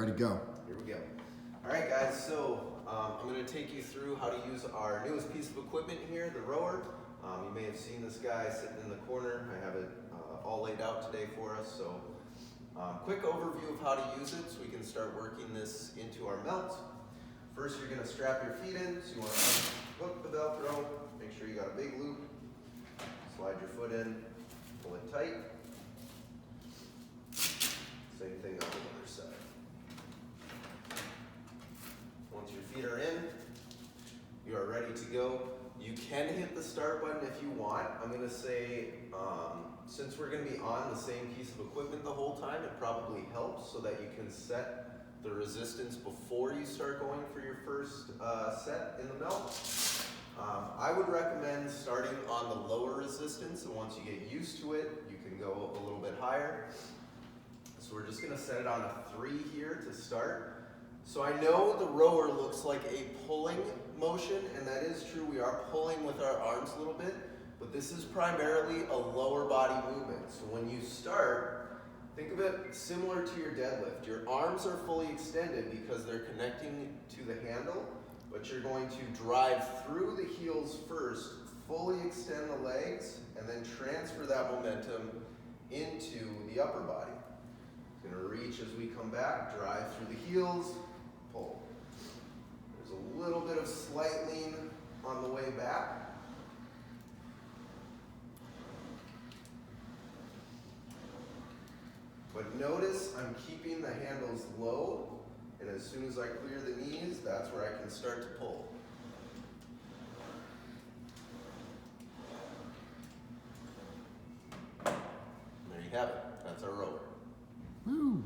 ready, go. Here we go. All right, guys, so I'm going to take you through how to use our newest piece of equipment here, the rower. You may have seen this guy sitting in the corner. I have it all laid out today for us. So quick overview of how to use it so we can start working this into our melt. First, you're going to strap your feet in. So you want to hook the Velcro, make sure you got a big loop, slide your foot in, pull it tight. Same thing on the other side. Once your feet are in, you are ready to go. You can hit the start button if you want. I'm going to say, since we're going to be on the same piece of equipment the whole time, it probably helps so that you can set the resistance before you start going for your first set in the melt. I would recommend starting on the lower resistance, and once you get used to it, you can go a little bit higher. So we're just going to set it on a 3 here to start. So I know the rower looks like a pulling motion, and that is true. We are pulling with our arms a little bit, but this is primarily a lower body movement. So when you start, think of it similar to your deadlift. Your arms are fully extended because they're connecting to the handle, but you're going to drive through the heels first, fully extend the legs, and then transfer that momentum into the upper body. It's going to reach as we come back, drive through the heels, pull. There's a little bit of slight lean on the way back. But notice I'm keeping the handles low, and as soon as I clear the knees, that's where I can start to pull. There you have it. That's our rower. Woo.